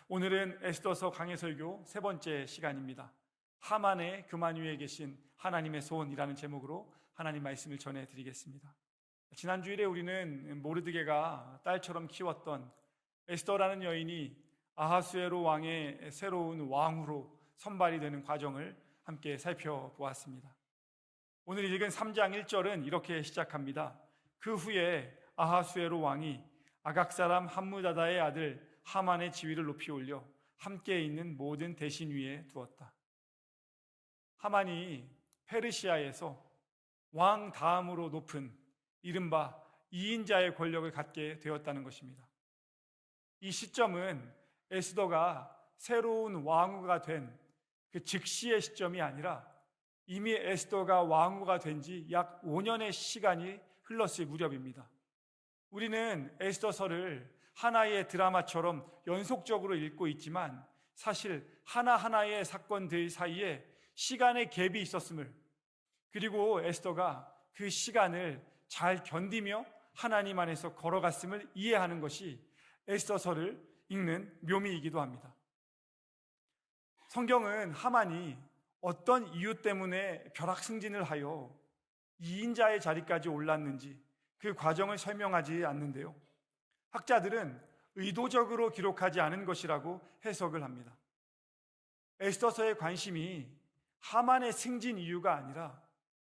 오늘은 에스더서 강해설교 세 번째 시간입니다. 하만의 교만 위에 계신 하나님의 손이라는 제목으로 하나님 말씀을 전해드리겠습니다. 지난 주일에 우리는 모르드게가 딸처럼 키웠던 에스더라는 여인이 아하수에로 왕의 새로운 왕후로 선발이 되는 과정을 함께 살펴보았습니다. 오늘 읽은 3장 1절은 이렇게 시작합니다. 그 후에 아하수에로 왕이 아각 사람 함무다다의 아들 하만의 지위를 높이 올려 함께 있는 모든 대신 위에 두었다. 하만이 페르시아에서 왕 다음으로 높은 이른바 2인자의 권력을 갖게 되었다는 것입니다. 이 시점은 에스더가 새로운 왕후가 된 그 즉시의 시점이 아니라 이미 에스더가 왕후가 된 지 약 5년의 시간이 흘렀을 무렵입니다. 우리는 에스더서를 하나의 드라마처럼 연속적으로 읽고 있지만 사실 하나하나의 사건들 사이에 시간의 갭이 있었음을, 그리고 에스더가 그 시간을 잘 견디며 하나님 안에서 걸어갔음을 이해하는 것이 에스더서를 읽는 묘미이기도 합니다. 성경은 하만이 어떤 이유 때문에 벼락승진을 하여 2인자의 자리까지 올랐는지 그 과정을 설명하지 않는데요, 학자들은 의도적으로 기록하지 않은 것이라고 해석을 합니다. 에스더서의 관심이 하만의 승진 이유가 아니라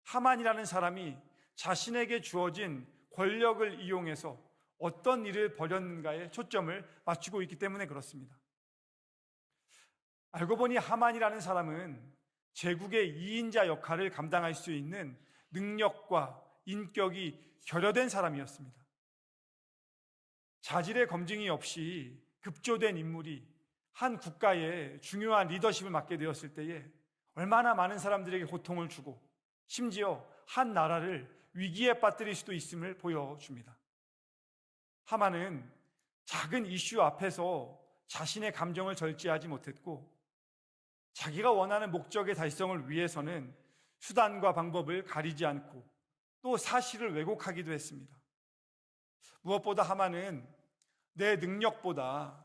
하만이라는 사람이 자신에게 주어진 권력을 이용해서 어떤 일을 벌였는가에 초점을 맞추고 있기 때문에 그렇습니다. 알고 보니 하만이라는 사람은 제국의 2인자 역할을 감당할 수 있는 능력과 인격이 결여된 사람이었습니다. 자질의 검증이 없이 급조된 인물이 한 국가의 중요한 리더십을 맡게 되었을 때에 얼마나 많은 사람들에게 고통을 주고 심지어 한 나라를 위기에 빠뜨릴 수도 있음을 보여줍니다. 하만은 작은 이슈 앞에서 자신의 감정을 절제하지 못했고, 자기가 원하는 목적의 달성을 위해서는 수단과 방법을 가리지 않고 또 사실을 왜곡하기도 했습니다. 무엇보다 하만은 내 능력보다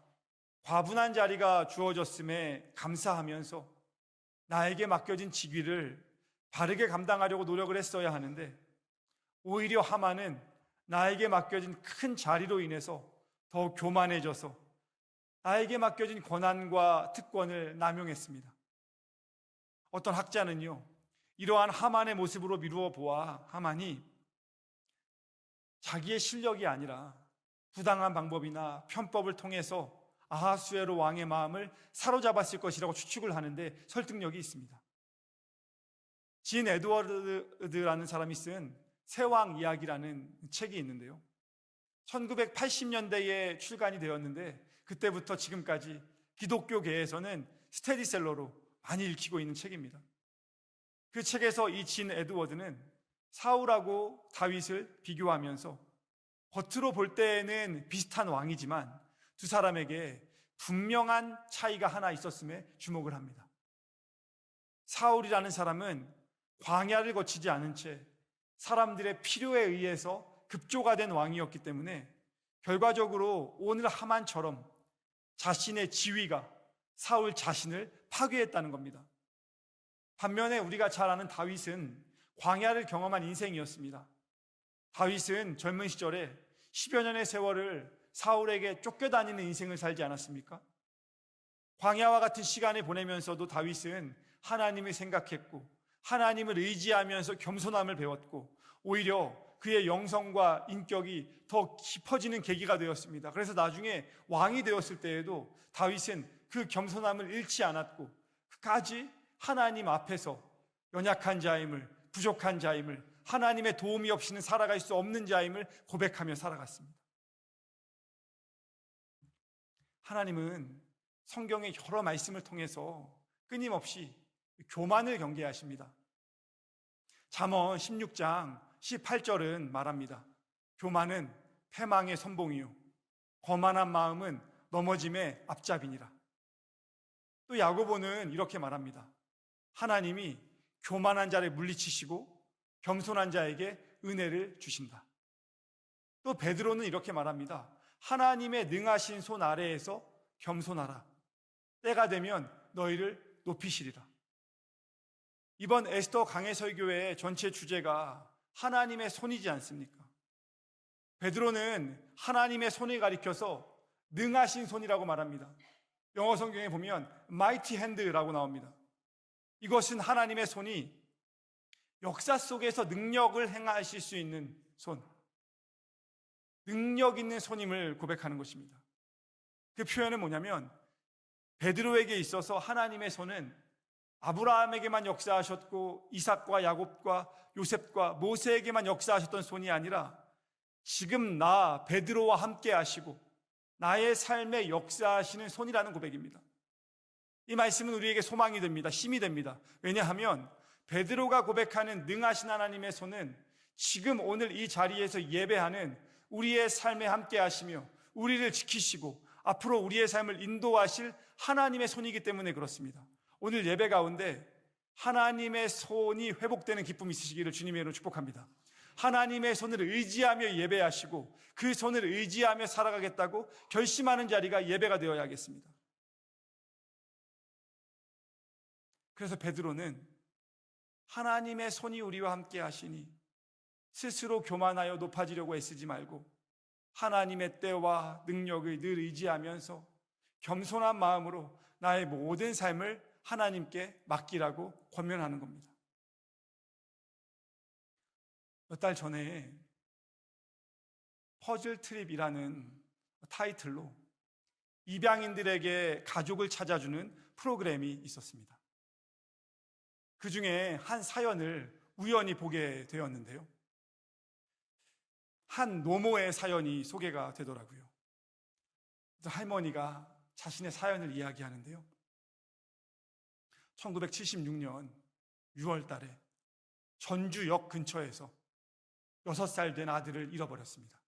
과분한 자리가 주어졌음에 감사하면서 나에게 맡겨진 직위를 바르게 감당하려고 노력을 했어야 하는데, 오히려 하만은 나에게 맡겨진 큰 자리로 인해서 더 교만해져서 나에게 맡겨진 권한과 특권을 남용했습니다. 어떤 학자는요, 이러한 하만의 모습으로 미루어 보아 하만이 자기의 실력이 아니라 부당한 방법이나 편법을 통해서 아하수에로 왕의 마음을 사로잡았을 것이라고 추측을 하는데 설득력이 있습니다. 진 에드워드라는 사람이 쓴 새왕 이야기라는 책이 있는데요, 1980년대에 출간이 되었는데 그때부터 지금까지 기독교계에서는 스테디셀러로 많이 읽히고 있는 책입니다. 그 책에서 이 진 에드워드는 사울하고 다윗을 비교하면서 겉으로 볼 때에는 비슷한 왕이지만 두 사람에게 분명한 차이가 하나 있었음에 주목을 합니다. 사울이라는 사람은 광야를 거치지 않은 채 사람들의 필요에 의해서 급조가 된 왕이었기 때문에 결과적으로 오늘 하만처럼 자신의 지위가 사울 자신을 파괴했다는 겁니다. 반면에 우리가 잘 아는 다윗은 광야를 경험한 인생이었습니다. 다윗은 젊은 시절에 10여 년의 세월을 사울에게 쫓겨다니는 인생을 살지 않았습니까? 광야와 같은 시간을 보내면서도 다윗은 하나님을 생각했고 하나님을 의지하면서 겸손함을 배웠고 오히려 그의 영성과 인격이 더 깊어지는 계기가 되었습니다. 그래서 나중에 왕이 되었을 때에도 다윗은 그 겸손함을 잃지 않았고 끝까지 하나님 앞에서 연약한 자임을, 부족한 자임을, 하나님의 도움이 없이는 살아갈 수 없는 자임을 고백하며 살아갔습니다. 하나님은 성경의 여러 말씀을 통해서 끊임없이 교만을 경계하십니다. 잠언 16장 18절은 말합니다. 교만은 패망의 선봉이요 거만한 마음은 넘어짐의 앞잡이니라. 또 야고보는 이렇게 말합니다. 하나님이 교만한 자를 물리치시고 겸손한 자에게 은혜를 주신다. 또 베드로는 이렇게 말합니다. 하나님의 능하신 손 아래에서 겸손하라. 때가 되면 너희를 높이시리라. 이번 에스더 강해 설교의 전체 주제가 하나님의 손이지 않습니까? 베드로는 하나님의 손을 가리켜서 능하신 손이라고 말합니다. 영어 성경에 보면 mighty hand라고 나옵니다. 이것은 하나님의 손이 역사 속에서 능력을 행하실 수 있는 손, 능력 있는 손임을 고백하는 것입니다. 그 표현은 뭐냐면 베드로에게 있어서 하나님의 손은 아브라함에게만 역사하셨고 이삭과 야곱과 요셉과 모세에게만 역사하셨던 손이 아니라 지금 나 베드로와 함께 하시고 나의 삶에 역사하시는 손이라는 고백입니다. 이 말씀은 우리에게 소망이 됩니다. 힘이 됩니다. 왜냐하면 베드로가 고백하는 능하신 하나님의 손은 지금 오늘 이 자리에서 예배하는 우리의 삶에 함께 하시며 우리를 지키시고 앞으로 우리의 삶을 인도하실 하나님의 손이기 때문에 그렇습니다. 오늘 예배 가운데 하나님의 손이 회복되는 기쁨이 있으시기를 주님의 이름으로 축복합니다. 하나님의 손을 의지하며 예배하시고 그 손을 의지하며 살아가겠다고 결심하는 자리가 예배가 되어야겠습니다. 그래서 베드로는 하나님의 손이 우리와 함께 하시니 스스로 교만하여 높아지려고 애쓰지 말고 하나님의 때와 능력을 늘 의지하면서 겸손한 마음으로 나의 모든 삶을 하나님께 맡기라고 권면하는 겁니다. 몇 달 전에 퍼즐 트립이라는 타이틀로 입양인들에게 가족을 찾아주는 프로그램이 있었습니다. 그 중에 한 사연을 우연히 보게 되었는데요. 한 노모의 사연이 소개가 되더라고요. 그래서 할머니가 자신의 사연을 이야기하는데요. 1976년 6월 달에 전주역 근처에서 6살 된 아들을 잃어버렸습니다.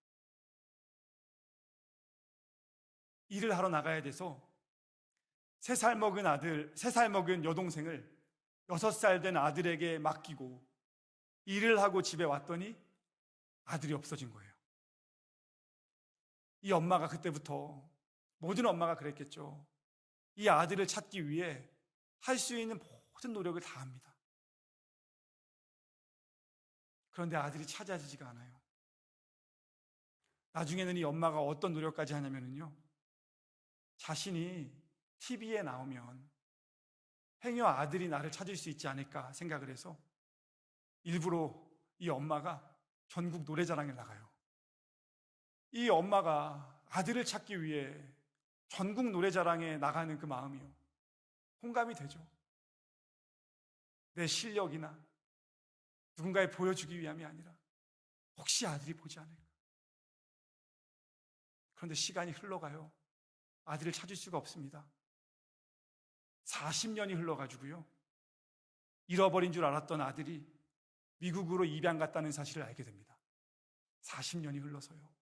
일을 하러 나가야 돼서 3살 먹은 여동생을 6살 된 아들에게 맡기고 일을 하고 집에 왔더니 아들이 없어진 거예요. 이 엄마가 그때부터, 모든 엄마가 그랬겠죠. 이 아들을 찾기 위해 할 수 있는 모든 노력을 다합니다. 그런데 아들이 찾아지지가 않아요. 나중에는 이 엄마가 어떤 노력까지 하냐면요, 자신이 TV에 나오면 행여 아들이 나를 찾을 수 있지 않을까 생각을 해서 일부러 이 엄마가 전국 노래자랑에 나가요. 이 엄마가 아들을 찾기 위해 전국 노래자랑에 나가는 그 마음이요, 공감이 되죠. 내 실력이나 누군가에 보여주기 위함이 아니라 혹시 아들이 보지 않을까. 그런데 시간이 흘러가요. 아들을 찾을 수가 없습니다. 40년이 흘러가지고요, 잃어버린 줄 알았던 아들이 미국으로 입양 갔다는 사실을 알게 됩니다. 40년이 흘러서요.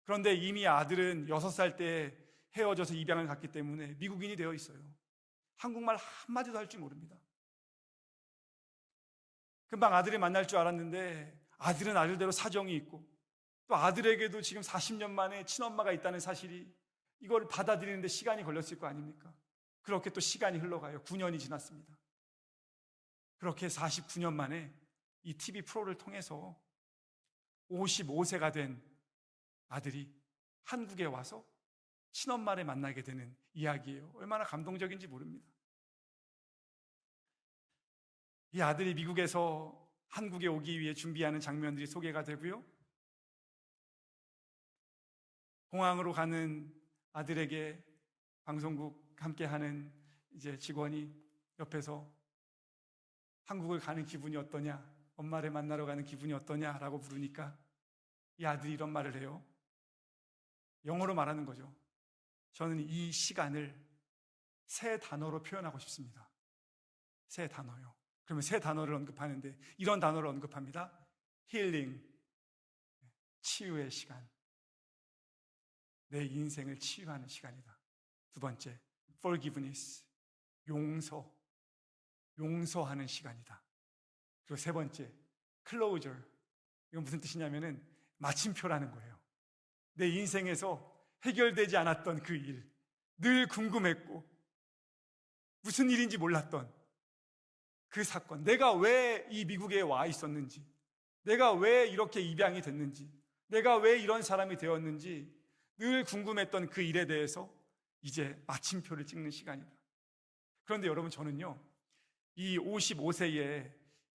그런데 이미 아들은 6살 때 헤어져서 입양을 갔기 때문에 미국인이 되어 있어요. 한국말 한마디도 할 줄 모릅니다. 금방 아들을 만날 줄 알았는데 아들은 아들대로 사정이 있고 또 아들에게도 지금 40년 만에 친엄마가 있다는 사실이, 이걸 받아들이는데 시간이 걸렸을 거 아닙니까? 그렇게 또 시간이 흘러가요. 9년이 지났습니다. 그렇게 49년 만에 이 TV 프로를 통해서 55세가 된 아들이 한국에 와서 친엄마를 만나게 되는 이야기예요. 얼마나 감동적인지 모릅니다. 이 아들이 미국에서 한국에 오기 위해 준비하는 장면들이 소개가 되고요, 공항으로 가는 아들에게 방송국 함께하는 이제 직원이 옆에서 한국을 가는 기분이 어떠냐, 엄마를 만나러 가는 기분이 어떠냐라고 물으니까 이 아들이 이런 말을 해요. 영어로 말하는 거죠. 저는 이 시간을 3단어로 표현하고 싶습니다. 3단어요. 그러면 3단어를 언급하는데 이런 단어를 언급합니다. 힐링, 치유의 시간. 내 인생을 치유하는 시간이다. 2번째, forgiveness, 용서하는 시간이다. 그리고 3번째, closure. 이건 무슨 뜻이냐면은 마침표라는 거예요. 내 인생에서 해결되지 않았던 그 일, 늘 궁금했고 무슨 일인지 몰랐던 그 사건, 내가 왜 이 미국에 와 있었는지, 내가 왜 이렇게 입양이 됐는지, 내가 왜 이런 사람이 되었는지 늘 궁금했던 그 일에 대해서 이제 마침표를 찍는 시간이다. 그런데 여러분, 저는요, 이 55세의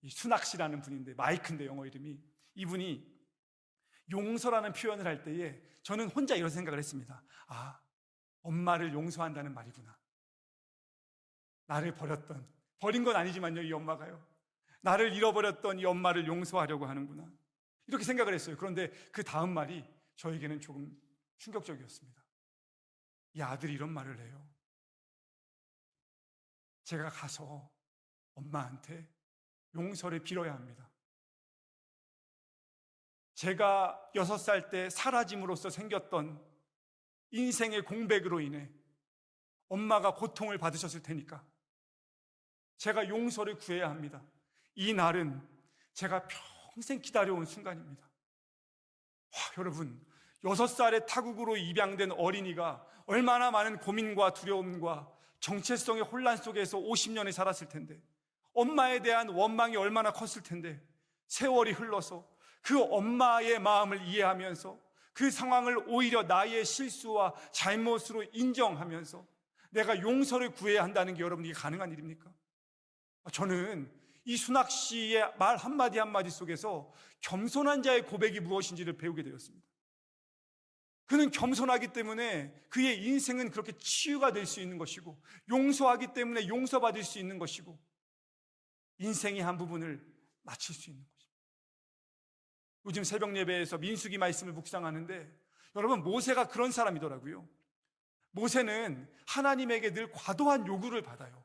수낙 씨라는 분인데, 마이크인데 영어 이름이, 이분이 용서라는 표현을 할 때에 저는 혼자 이런 생각을 했습니다. 아, 엄마를 용서한다는 말이구나. 나를 버린 건 아니지만요, 이 엄마가요, 나를 잃어버렸던 이 엄마를 용서하려고 하는구나, 이렇게 생각을 했어요. 그런데 그 다음 말이 저에게는 조금 충격적이었습니다. 이 아들이 이런 말을 해요. 제가 가서 엄마한테 용서를 빌어야 합니다. 제가 6살 때 사라짐으로써 생겼던 인생의 공백으로 인해 엄마가 고통을 받으셨을 테니까 제가 용서를 구해야 합니다. 이 날은 제가 평생 기다려온 순간입니다. 여러분, 6살의 타국으로 입양된 어린이가 얼마나 많은 고민과 두려움과 정체성의 혼란 속에서 50년을 살았을 텐데, 엄마에 대한 원망이 얼마나 컸을 텐데, 세월이 흘러서 그 엄마의 마음을 이해하면서 그 상황을 오히려 나의 실수와 잘못으로 인정하면서 내가 용서를 구해야 한다는 게 여러분, 이게 가능한 일입니까? 저는 이 수낙 씨의 말 한마디 한마디 속에서 겸손한 자의 고백이 무엇인지를 배우게 되었습니다. 그는 겸손하기 때문에 그의 인생은 그렇게 치유가 될 수 있는 것이고, 용서하기 때문에 용서받을 수 있는 것이고, 인생의 한 부분을 마칠 수 있는 것입니다. 요즘 새벽 예배에서 민수기 말씀을 묵상하는데, 여러분, 모세가 그런 사람이더라고요. 모세는 하나님에게 늘 과도한 요구를 받아요.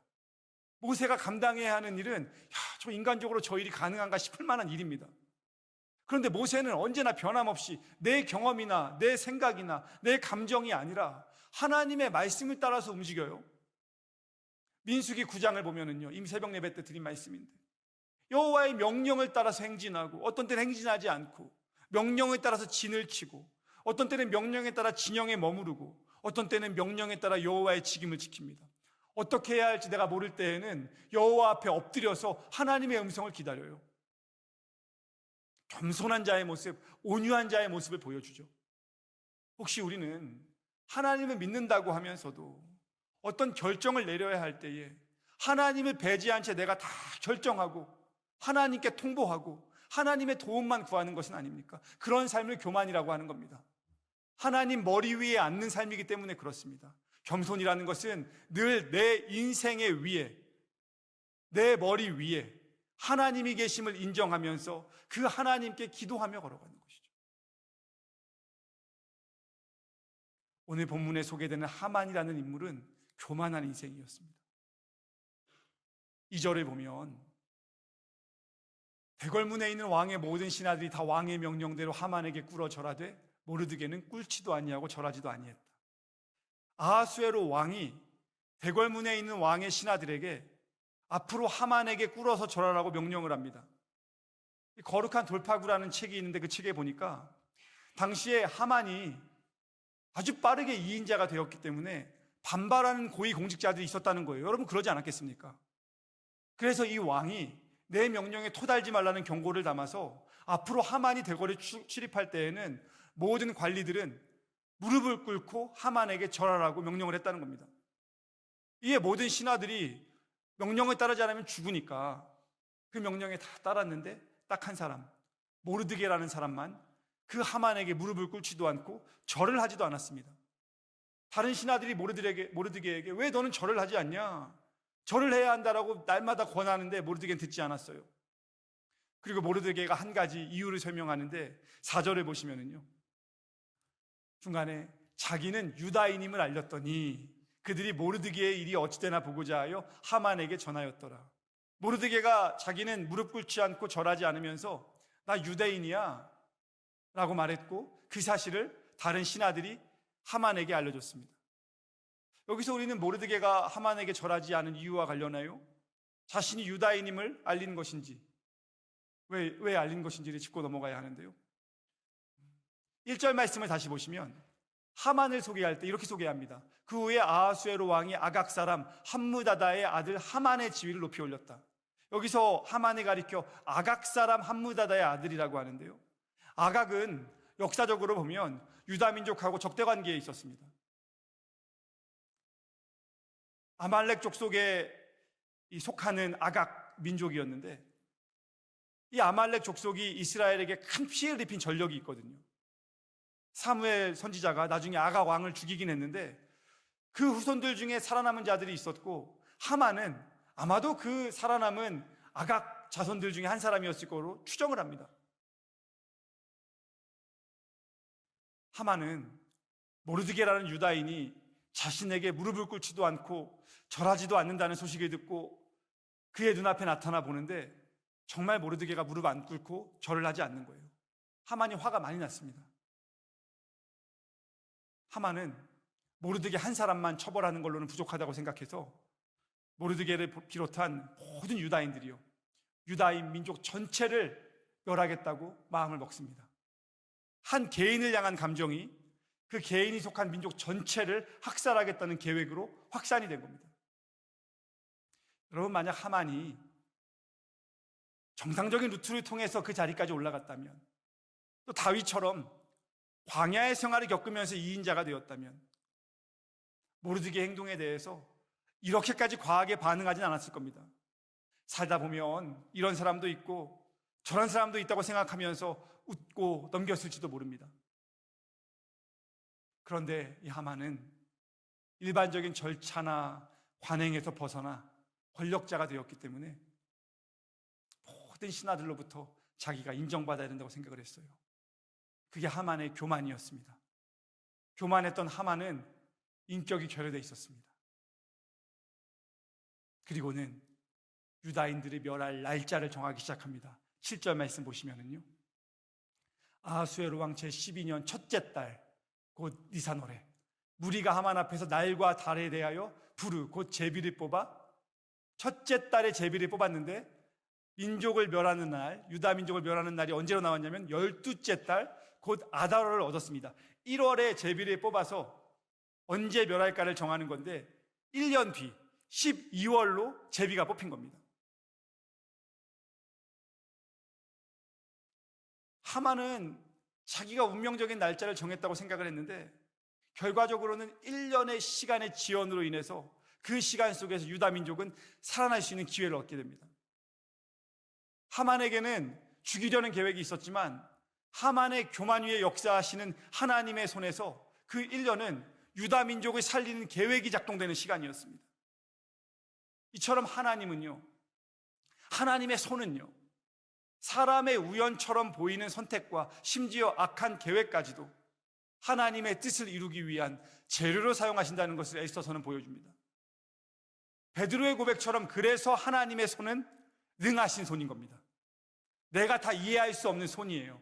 모세가 감당해야 하는 일은 저 인간적으로 저 일이 가능한가 싶을 만한 일입니다. 그런데 모세는 언제나 변함없이 내 경험이나 내 생각이나 내 감정이 아니라 하나님의 말씀을 따라서 움직여요. 민수기 9장을 보면은요, 이미 새벽 예배 때 드린 말씀인데, 여호와의 명령을 따라서 행진하고, 어떤 때는 행진하지 않고, 명령에 따라서 진을 치고, 어떤 때는 명령에 따라 진영에 머무르고, 어떤 때는 명령에 따라 여호와의 직임을 지킵니다. 어떻게 해야 할지 내가 모를 때에는 여호와 앞에 엎드려서 하나님의 음성을 기다려요. 겸손한 자의 모습, 온유한 자의 모습을 보여주죠. 혹시 우리는 하나님을 믿는다고 하면서도 어떤 결정을 내려야 할 때에 하나님을 배제한 채 내가 다 결정하고 하나님께 통보하고 하나님의 도움만 구하는 것은 아닙니까? 그런 삶을 교만이라고 하는 겁니다. 하나님 머리 위에 앉는 삶이기 때문에 그렇습니다. 겸손이라는 것은 늘 내 인생의 위에, 내 머리 위에 하나님이 계심을 인정하면서 그 하나님께 기도하며 걸어가는 것이죠. 오늘 본문에 소개되는 하만이라는 인물은 교만한 인생이었습니다. 2절을 보면 대궐문에 있는 왕의 모든 신하들이 다 왕의 명령대로 하만에게 꿇어 절하되 모르드게는 꿇지도 아니하고 절하지도 아니했다. 아하수에로 왕이 대궐문에 있는 왕의 신하들에게 앞으로 하만에게 꿇어서 절하라고 명령을 합니다. 거룩한 돌파구라는 책이 있는데 그 책에 보니까 당시에 하만이 아주 빠르게 이인자가 되었기 때문에 반발하는 고위공직자들이 있었다는 거예요. 여러분, 그러지 않았겠습니까? 그래서 이 왕이 내 명령에 토달지 말라는 경고를 담아서 앞으로 하만이 대궐에 출입할 때에는 모든 관리들은 무릎을 꿇고 하만에게 절하라고 명령을 했다는 겁니다. 이에 모든 신하들이 명령을 따르지 않으면 죽으니까 그 명령에 다 따랐는데 딱 한 사람, 모르드게라는 사람만 그 하만에게 무릎을 꿇지도 않고 절을 하지도 않았습니다. 다른 신하들이 모르드게에게 왜 너는 절을 하지 않냐, 절을 해야 한다라고 날마다 권하는데 모르드게는 듣지 않았어요. 그리고 모르드게가 한 가지 이유를 설명하는데 4절을 보시면은요, 중간에 자기는 유다인임을 알렸더니 그들이 모르드게의 일이 어찌되나 보고자 하여 하만에게 전하였더라. 모르드게가 자기는 무릎 꿇지 않고 절하지 않으면서 나 유대인이야 라고 말했고, 그 사실을 다른 신하들이 하만에게 알려줬습니다. 여기서 우리는 모르드게가 하만에게 절하지 않은 이유와 관련하여 자신이 유다인임을 알린 것인지, 왜 알린 것인지를 짚고 넘어가야 하는데요, 1절 말씀을 다시 보시면 하만을 소개할 때 이렇게 소개합니다. 그 후에 아하수에로 왕이 아각 사람 함무다다의 아들 하만의 지위를 높이 올렸다. 여기서 하만을 가리켜 아각 사람 함무다다의 아들이라고 하는데요, 아각은 역사적으로 보면 유다 민족하고 적대 관계에 있었습니다. 아말렉 족속에 속하는 아각 민족이었는데, 이 아말렉 족속이 이스라엘에게 큰 피해를 입힌 전력이 있거든요. 사무엘 선지자가 나중에 아각 왕을 죽이긴 했는데 그 후손들 중에 살아남은 자들이 있었고, 하만은 아마도 그 살아남은 아각 자손들 중에 한 사람이었을 거로 추정을 합니다. 하만은 모르드게라는 유다인이 자신에게 무릎을 꿇지도 않고 절하지도 않는다는 소식을 듣고 그의 눈앞에 나타나 보는데, 정말 모르드게가 무릎 안 꿇고 절을 하지 않는 거예요. 하만이 화가 많이 났습니다. 하만은 모르드게 한 사람만 처벌하는 걸로는 부족하다고 생각해서 모르드게를 비롯한 모든 유다인들이요, 유다인 민족 전체를 멸하겠다고 마음을 먹습니다. 한 개인을 향한 감정이 그 개인이 속한 민족 전체를 학살하겠다는 계획으로 확산이 된 겁니다. 여러분, 만약 하만이 정상적인 루트를 통해서 그 자리까지 올라갔다면, 또 다윗처럼 광야의 생활을 겪으면서 이인자가 되었다면, 모르드게 행동에 대해서 이렇게까지 과하게 반응하진 않았을 겁니다. 살다 보면 이런 사람도 있고 저런 사람도 있다고 생각하면서 웃고 넘겼을지도 모릅니다. 그런데 이 하만은 일반적인 절차나 관행에서 벗어나 권력자가 되었기 때문에 모든 신하들로부터 자기가 인정받아야 된다고 생각을 했어요. 그게 하만의 교만이었습니다. 교만했던 하만은 인격이 결여되어 있었습니다. 그리고는 유다인들이 멸할 날짜를 정하기 시작합니다. 7절 말씀 보시면은요, 아하수에로 왕 제12년 첫째 달 곧 니산월에 무리가 하만 앞에서 날과 달에 대하여 부르 곧 제비를 뽑아, 첫째 달에 제비를 뽑았는데 민족을 멸하는 날, 유다 민족을 멸하는 날이 언제로 나왔냐면 12째 달 곧 아달월을 얻었습니다. 1월에 제비를 뽑아서 언제 멸할까를 정하는 건데 1년 뒤 12월로 제비가 뽑힌 겁니다. 하만은 자기가 운명적인 날짜를 정했다고 생각을 했는데 결과적으로는 1년의 시간의 지연으로 인해서 그 시간 속에서 유다 민족은 살아날 수 있는 기회를 얻게 됩니다. 하만에게는 죽이려는 계획이 있었지만 하만의 교만 위에 역사하시는 하나님의 손에서 그 1년은 유다 민족을 살리는 계획이 작동되는 시간이었습니다. 이처럼 하나님은요, 하나님의 손은요, 사람의 우연처럼 보이는 선택과 심지어 악한 계획까지도 하나님의 뜻을 이루기 위한 재료로 사용하신다는 것을 애써서는 보여줍니다. 베드로의 고백처럼 그래서 하나님의 손은 능하신 손인 겁니다. 내가 다 이해할 수 없는 손이에요.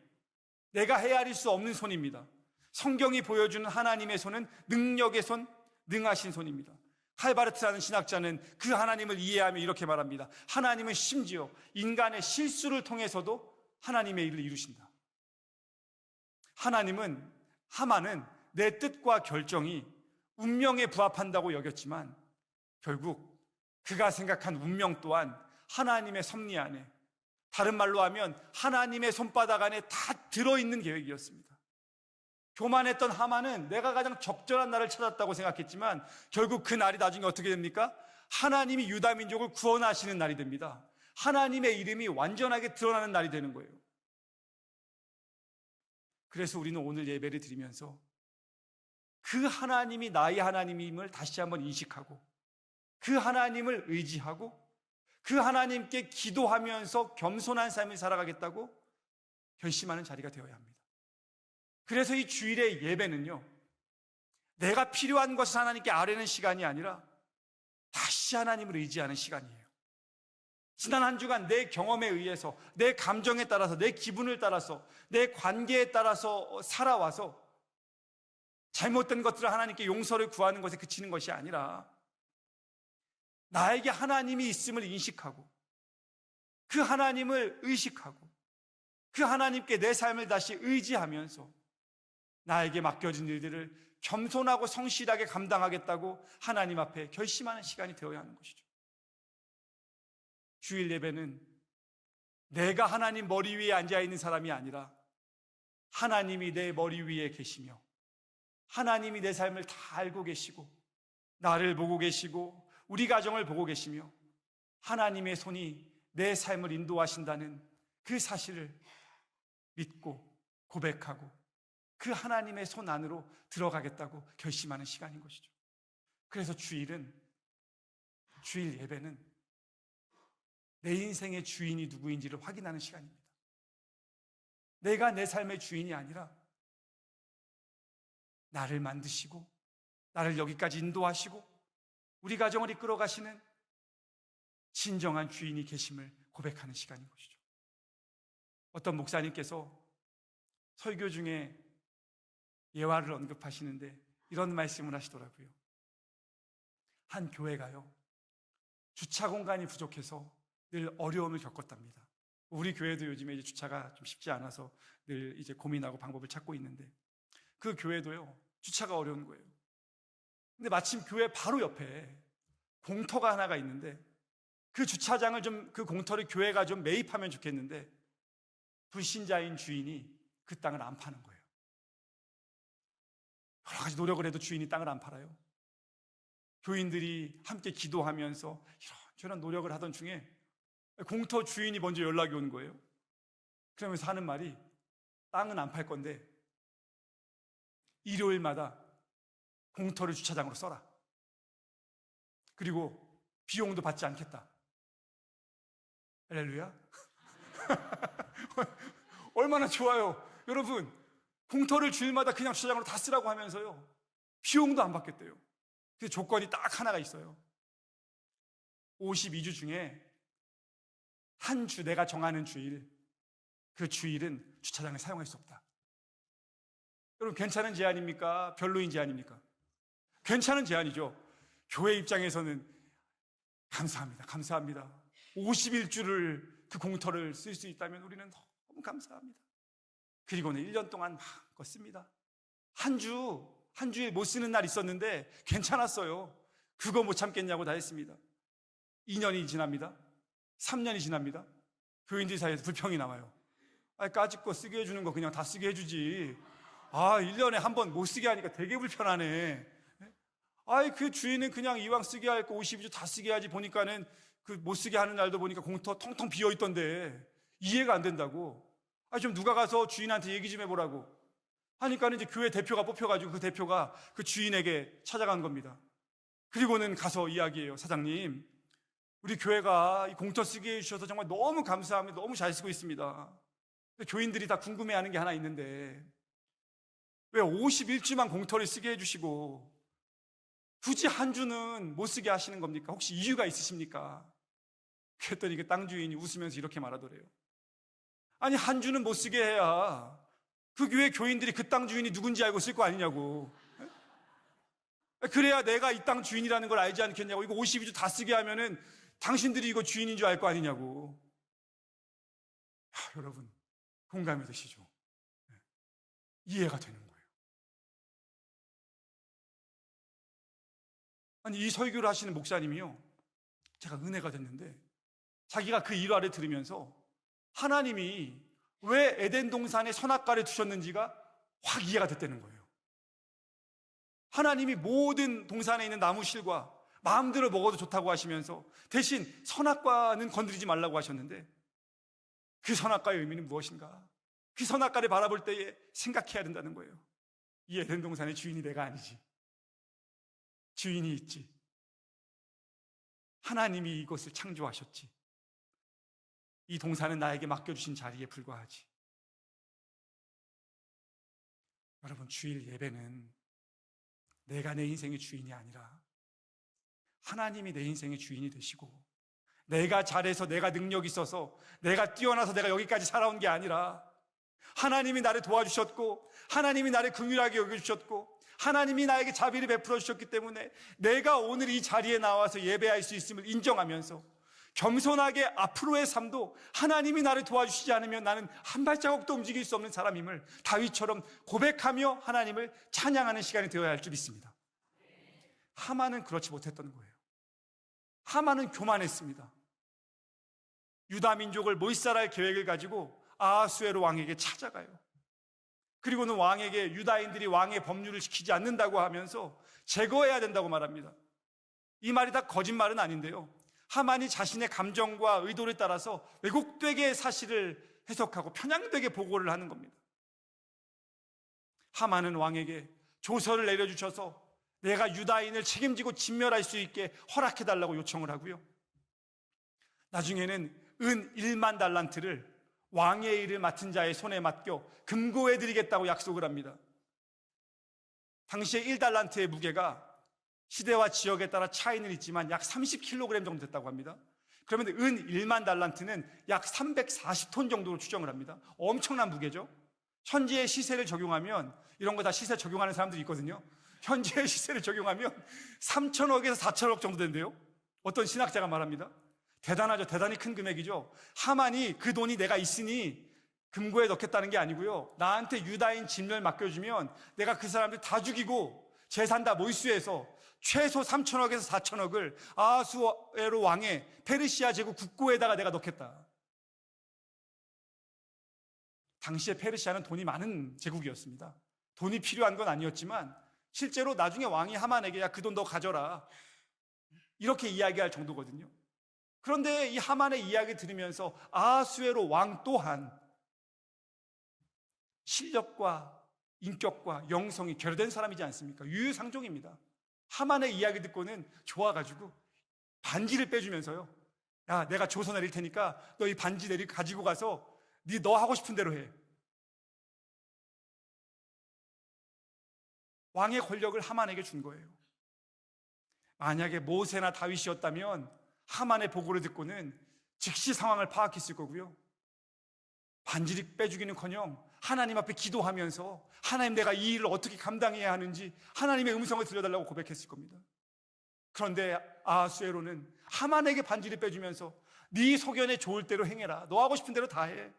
내가 헤아릴 수 없는 손입니다. 성경이 보여주는 하나님의 손은 능력의 손, 능하신 손입니다. 칼바르트라는 신학자는 그 하나님을 이해하며 이렇게 말합니다. 하나님은 심지어 인간의 실수를 통해서도 하나님의 일을 이루신다. 하나님은 하만은 내 뜻과 결정이 운명에 부합한다고 여겼지만 결국 그가 생각한 운명 또한 하나님의 섭리 안에, 다른 말로 하면 하나님의 손바닥 안에 다 들어있는 계획이었습니다. 교만했던 하만은 내가 가장 적절한 날을 찾았다고 생각했지만 결국 그 날이 나중에 어떻게 됩니까? 하나님이 유다 민족을 구원하시는 날이 됩니다. 하나님의 이름이 완전하게 드러나는 날이 되는 거예요. 그래서 우리는 오늘 예배를 드리면서 그 하나님이 나의 하나님임을 다시 한번 인식하고 그 하나님을 의지하고 그 하나님께 기도하면서 겸손한 삶을 살아가겠다고 결심하는 자리가 되어야 합니다. 그래서 이 주일의 예배는요, 내가 필요한 것을 하나님께 아뢰는 시간이 아니라 다시 하나님을 의지하는 시간이에요. 지난 한 주간 내 경험에 의해서, 내 감정에 따라서, 내 기분을 따라서, 내 관계에 따라서 살아와서 잘못된 것들을 하나님께 용서를 구하는 것에 그치는 것이 아니라 나에게 하나님이 있음을 인식하고 그 하나님을 의식하고 그 하나님께 내 삶을 다시 의지하면서 나에게 맡겨진 일들을 겸손하고 성실하게 감당하겠다고 하나님 앞에 결심하는 시간이 되어야 하는 것이죠. 주일 예배는 내가 하나님 머리 위에 앉아있는 사람이 아니라 하나님이 내 머리 위에 계시며 하나님이 내 삶을 다 알고 계시고 나를 보고 계시고 우리 가정을 보고 계시며 하나님의 손이 내 삶을 인도하신다는 그 사실을 믿고 고백하고 그 하나님의 손 안으로 들어가겠다고 결심하는 시간인 것이죠. 그래서 주일 예배는 내 인생의 주인이 누구인지를 확인하는 시간입니다. 내가 내 삶의 주인이 아니라 나를 만드시고 나를 여기까지 인도하시고 우리 가정을 이끌어 가시는 진정한 주인이 계심을 고백하는 시간인 것이죠. 어떤 목사님께서 설교 중에 예화를 언급하시는데 이런 말씀을 하시더라고요. 한 교회가요, 주차 공간이 부족해서 늘 어려움을 겪었답니다. 우리 교회도 요즘에 이제 주차가 좀 쉽지 않아서 늘 이제 고민하고 방법을 찾고 있는데 그 교회도요, 주차가 어려운 거예요. 근데 마침 교회 바로 옆에 공터가 하나가 있는데 그 주차장을 그 공터를 교회가 좀 매입하면 좋겠는데 불신자인 주인이 그 땅을 안 파는 거예요. 여러 가지 노력을 해도 주인이 땅을 안 팔아요. 교인들이 함께 기도하면서 이런저런 노력을 하던 중에 공터 주인이 먼저 연락이 오는 거예요. 그러면서 하는 말이 땅은 안 팔 건데 일요일마다 공터를 주차장으로 써라. 그리고 비용도 받지 않겠다. 할렐루야. 얼마나 좋아요. 여러분, 공터를 주일마다 그냥 주차장으로 다 쓰라고 하면서요, 비용도 안 받겠대요. 그 조건이 딱 하나가 있어요. 52주 중에 한 주 내가 정하는 주일, 그 주일은 주차장을 사용할 수 없다. 여러분, 괜찮은 제안입니까? 별로인 제안입니까? 괜찮은 제안이죠. 교회 입장에서는 감사합니다. 감사합니다. 51주를 그 공터를 쓸 수 있다면 우리는 너무 감사합니다. 그리고는 1년 동안 마음껏 씁니다. 한 주일 못 쓰는 날 있었는데 괜찮았어요. 그거 못 참겠냐고 다 했습니다. 2년이 지납니다. 3년이 지납니다. 교인들 사이에서 불평이 나와요. 까짓 거 쓰게 해주는 거 그냥 다 쓰게 해주지. 1년에 한 번 못 쓰게 하니까 되게 불편하네. 그 주인은 그냥 이왕 쓰게 할 거 52주 다 쓰게 하지. 보니까는 그 못 쓰게 하는 날도 보니까 공터 텅텅 비어 있던데 이해가 안 된다고. 좀 누가 가서 주인한테 얘기 좀 해보라고 하니까는 이제 교회 대표가 뽑혀가지고 그 대표가 그 주인에게 찾아간 겁니다. 그리고는 가서 이야기해요. 사장님, 우리 교회가 이 공터 쓰게 해주셔서 정말 너무 감사합니다. 너무 잘 쓰고 있습니다. 교인들이 다 궁금해하는 게 하나 있는데 왜 51주만 공터를 쓰게 해주시고 굳이 한 주는 못 쓰게 하시는 겁니까? 혹시 이유가 있으십니까? 그랬더니 그 땅 주인이 웃으면서 이렇게 말하더래요. 한 주는 못 쓰게 해야 그 교회 교인들이 그 땅 주인이 누군지 알고 쓸 거 아니냐고. 그래야 내가 이 땅 주인이라는 걸 알지 않겠냐고. 이거 52주 다 쓰게 하면은 당신들이 이거 주인인 줄 알 거 아니냐고. 여러분, 공감이 되시죠? 이해가 되는 거예요. 이 설교를 하시는 목사님이요, 제가 은혜가 됐는데 자기가 그 일화를 들으면서 하나님이 왜 에덴 동산에 선악과를 두셨는지가 확 이해가 됐다는 거예요. 하나님이 모든 동산에 있는 나무 실과 마음대로 먹어도 좋다고 하시면서 대신 선악과는 건드리지 말라고 하셨는데 그 선악과의 의미는 무엇인가? 그 선악과를 바라볼 때에 생각해야 된다는 거예요. 이 에덴 동산의 주인이 내가 아니지. 주인이 있지. 하나님이 이곳을 창조하셨지. 이 동산은 나에게 맡겨주신 자리에 불과하지. 여러분, 주일 예배는 내가 내 인생의 주인이 아니라 하나님이 내 인생의 주인이 되시고, 내가 잘해서, 내가 능력이 있어서, 내가 뛰어나서 내가 여기까지 살아온 게 아니라 하나님이 나를 도와주셨고, 하나님이 나를 긍휼하게 여겨주셨고, 하나님이 나에게 자비를 베풀어 주셨기 때문에 내가 오늘 이 자리에 나와서 예배할 수 있음을 인정하면서 겸손하게 앞으로의 삶도 하나님이 나를 도와주시지 않으면 나는 한 발자국도 움직일 수 없는 사람임을 다윗처럼 고백하며 하나님을 찬양하는 시간이 되어야 할 줄 믿습니다. 하만은 그렇지 못했던 거예요. 하만은 교만했습니다. 유다 민족을 몰살할 계획을 가지고 아하수에로 왕에게 찾아가요. 그리고는 왕에게 유다인들이 왕의 법률을 지키지 않는다고 하면서 제거해야 된다고 말합니다. 이 말이 다 거짓말은 아닌데요, 하만이 자신의 감정과 의도를 따라서 왜곡되게 사실을 해석하고 편향되게 보고를 하는 겁니다. 하만은 왕에게 조서를 내려주셔서 내가 유다인을 책임지고 진멸할 수 있게 허락해달라고 요청을 하고요, 나중에는 은 1만 달란트를 왕의 일을 맡은 자의 손에 맡겨 금고해드리겠다고 약속을 합니다. 당시에 1달란트의 무게가 시대와 지역에 따라 차이는 있지만 약 30kg 정도 됐다고 합니다. 그러면 은 1만 달란트는 약 340톤 정도로 추정을 합니다. 엄청난 무게죠. 현재의 시세를 적용하면, 이런 거 다 시세 적용하는 사람들이 있거든요. 현재의 시세를 적용하면 3천억에서 4천억 정도 된대요. 어떤 신학자가 말합니다. 대단하죠. 대단히 큰 금액이죠. 하만이 그 돈이 내가 있으니 금고에 넣겠다는 게 아니고요, 나한테 유다인 진멸 맡겨주면 내가 그 사람들 다 죽이고 재산 다 몰수해서 최소 3천억에서 4천억을 아하수에로 왕의 페르시아 제국 국고에다가 내가 넣겠다. 당시에 페르시아는 돈이 많은 제국이었습니다. 돈이 필요한 건 아니었지만 실제로 나중에 왕이 하만에게 야, 그 돈 너 가져라, 이렇게 이야기할 정도거든요. 그런데 이 하만의 이야기 들으면서 아하수에로 왕 또한 실력과 인격과 영성이 결여된 사람이지 않습니까? 유유상종입니다. 하만의 이야기 듣고는 좋아가지고 반지를 빼주면서요, 야, 내가 조서 내릴 테니까 너 이 반지 가지고 가서 너 하고 싶은 대로 해. 왕의 권력을 하만에게 준 거예요. 만약에 모세나 다윗이었다면 하만의 보고를 듣고는 즉시 상황을 파악했을 거고요, 반지를 빼주기는커녕 하나님 앞에 기도하면서 하나님, 내가 이 일을 어떻게 감당해야 하는지 하나님의 음성을 들려달라고 고백했을 겁니다. 그런데 아하수에로는 하만에게 반지를 빼주면서 네 소견에 좋을 대로 행해라, 너 하고 싶은 대로 다 해.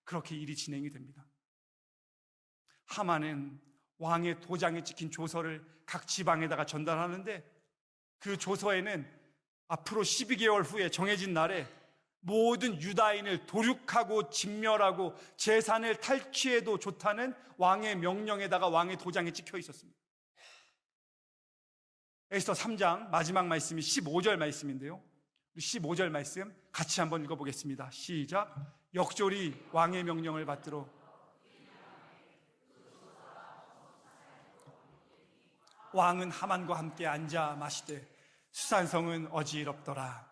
그렇게 일이 진행이 됩니다. 하만은 왕의 도장에 찍힌 조서를 각 지방에다가 전달하는데, 그 조서에는 앞으로 12개월 후에 정해진 날에 모든 유다인을 도륙하고 진멸하고 재산을 탈취해도 좋다는 왕의 명령에다가 왕의 도장이 찍혀 있었습니다. 에스더 3장 마지막 말씀이 15절 말씀인데요, 15절 말씀 같이 한번 읽어보겠습니다. 시작. 역졸이 왕의 명령을 받들어 왕은 하만과 함께 앉아 마시되 수산성은 어지럽더라.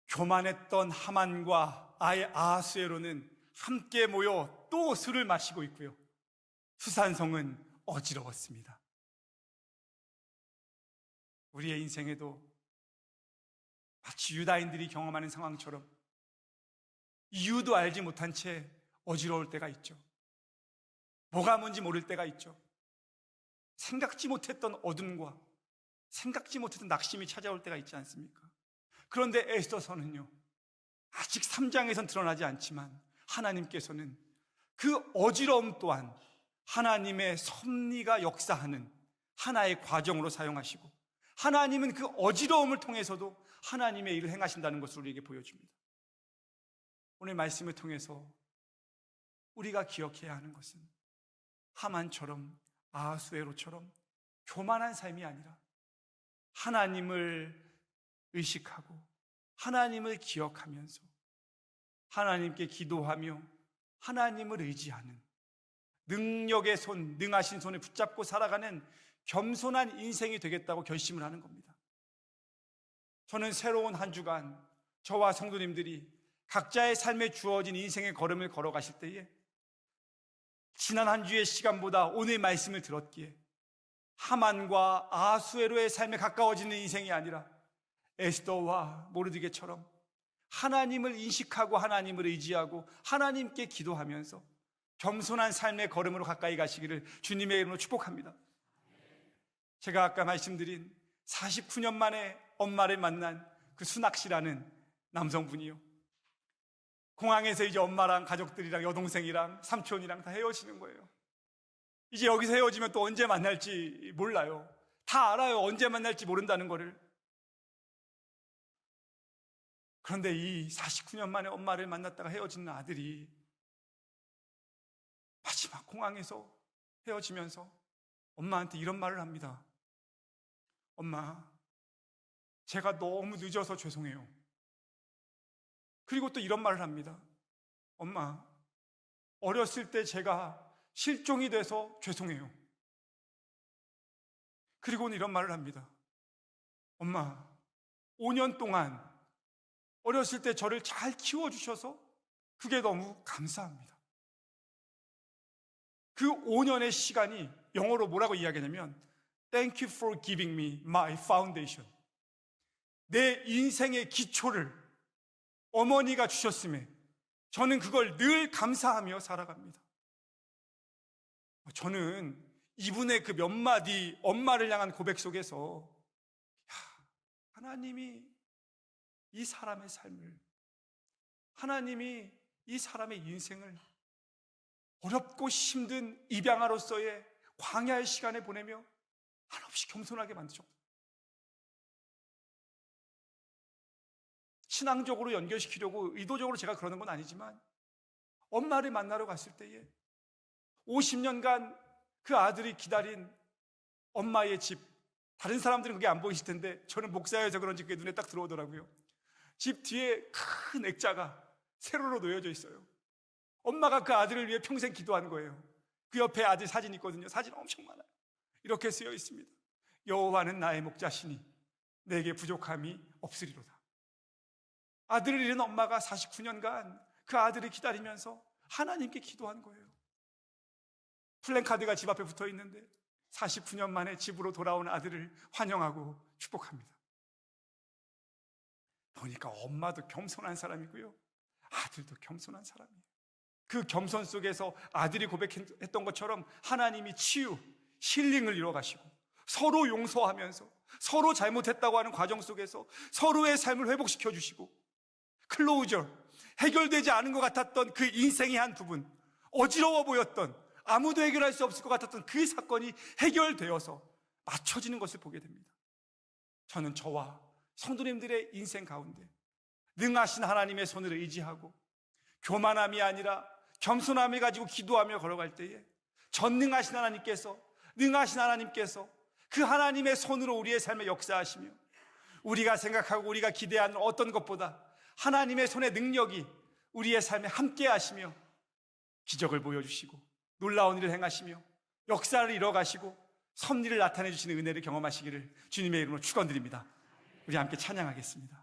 교만했던 하만과 아하수에로는 함께 모여 또 술을 마시고 있고요, 수산성은 어지러웠습니다. 우리의 인생에도 마치 유다인들이 경험하는 상황처럼 이유도 알지 못한 채 어지러울 때가 있죠. 뭐가 뭔지 모를 때가 있죠. 생각지 못했던 어둠과 생각지 못했던 낙심이 찾아올 때가 있지 않습니까? 그런데 에스더서는요, 아직 3장에선 드러나지 않지만 하나님께서는 그 어지러움 또한 하나님의 섭리가 역사하는 하나의 과정으로 사용하시고, 하나님은 그 어지러움을 통해서도 하나님의 일을 행하신다는 것을 우리에게 보여줍니다. 오늘 말씀을 통해서 우리가 기억해야 하는 것은 하만처럼 아하수에로처럼 교만한 삶이 아니라 하나님을 의식하고 하나님을 기억하면서 하나님께 기도하며 하나님을 의지하는 능력의 손, 능하신 손을 붙잡고 살아가는 겸손한 인생이 되겠다고 결심을 하는 겁니다. 저는 새로운 한 주간 저와 성도님들이 각자의 삶에 주어진 인생의 걸음을 걸어가실 때에 지난 한 주의 시간보다 오늘 말씀을 들었기에 하만과 아하수에로의 삶에 가까워지는 인생이 아니라 에스더와 모르드게처럼 하나님을 인식하고 하나님을 의지하고 하나님께 기도하면서 겸손한 삶의 걸음으로 가까이 가시기를 주님의 이름으로 축복합니다. 제가 아까 말씀드린 49년 만에 엄마를 만난 그 순학 씨라는 남성분이요, 공항에서 이제 엄마랑 가족들이랑 여동생이랑 삼촌이랑 다 헤어지는 거예요. 이제 여기서 헤어지면 또 언제 만날지 몰라요. 다 알아요. 언제 만날지 모른다는 거를. 그런데 이 49년 만에 엄마를 만났다가 헤어지는 아들이 마지막 공항에서 헤어지면서 엄마한테 이런 말을 합니다. 엄마, 제가 너무 늦어서 죄송해요. 그리고 또 이런 말을 합니다. 엄마, 어렸을 때 제가 실종이 돼서 죄송해요. 그리고는 이런 말을 합니다. 엄마, 5년 동안 어렸을 때 저를 잘 키워주셔서 그게 너무 감사합니다. 그 5년의 시간이 영어로 뭐라고 이야기하냐면 Thank you for giving me my foundation. 내 인생의 기초를 어머니가 주셨음에 저는 그걸 늘 감사하며 살아갑니다. 저는 이분의 그 몇 마디 엄마를 향한 고백 속에서 하나님이 이 사람의 삶을, 하나님이 이 사람의 인생을 어렵고 힘든 입양아로서의 광야의 시간에 보내며 한없이 겸손하게 만드셨고, 신앙적으로 연결시키려고 의도적으로 제가 그러는 건 아니지만 엄마를 만나러 갔을 때에 50년간 그 아들이 기다린 엄마의 집, 다른 사람들은 그게 안 보이실 텐데 저는 목사여서 그런지 그게 눈에 딱 들어오더라고요. 집 뒤에 큰 액자가 세로로 놓여져 있어요. 엄마가 그 아들을 위해 평생 기도한 거예요. 그 옆에 아들 사진이 있거든요. 사진 엄청 많아요. 이렇게 쓰여 있습니다. 여호와는 나의 목자시니 내게 부족함이 없으리로다. 아들을 잃은 엄마가 49년간 그 아들을 기다리면서 하나님께 기도한 거예요. 플랜카드가 집 앞에 붙어 있는데 49년 만에 집으로 돌아온 아들을 환영하고 축복합니다. 보니까 엄마도 겸손한 사람이고요, 아들도 겸손한 사람이에요. 그 겸손 속에서 아들이 고백했던 것처럼 하나님이 치유, 힐링을 이뤄가시고 서로 용서하면서 서로 잘못했다고 하는 과정 속에서 서로의 삶을 회복시켜 주시고, 클로우저, 해결되지 않은 것 같았던 그 인생의 한 부분, 어지러워 보였던, 아무도 해결할 수 없을 것 같았던 그 사건이 해결되어서 맞춰지는 것을 보게 됩니다. 저는 저와 성도님들의 인생 가운데 능하신 하나님의 손을 의지하고 교만함이 아니라 겸손함을 가지고 기도하며 걸어갈 때에 전능하신 하나님께서, 능하신 하나님께서 그 하나님의 손으로 우리의 삶에 역사하시며 우리가 생각하고 우리가 기대하는 어떤 것보다 하나님의 손의 능력이 우리의 삶에 함께 하시며 기적을 보여주시고 놀라운 일을 행하시며 역사를 이뤄가시고 섭리를 나타내 주시는 은혜를 경험하시기를 주님의 이름으로 축원드립니다. 우리 함께 찬양하겠습니다.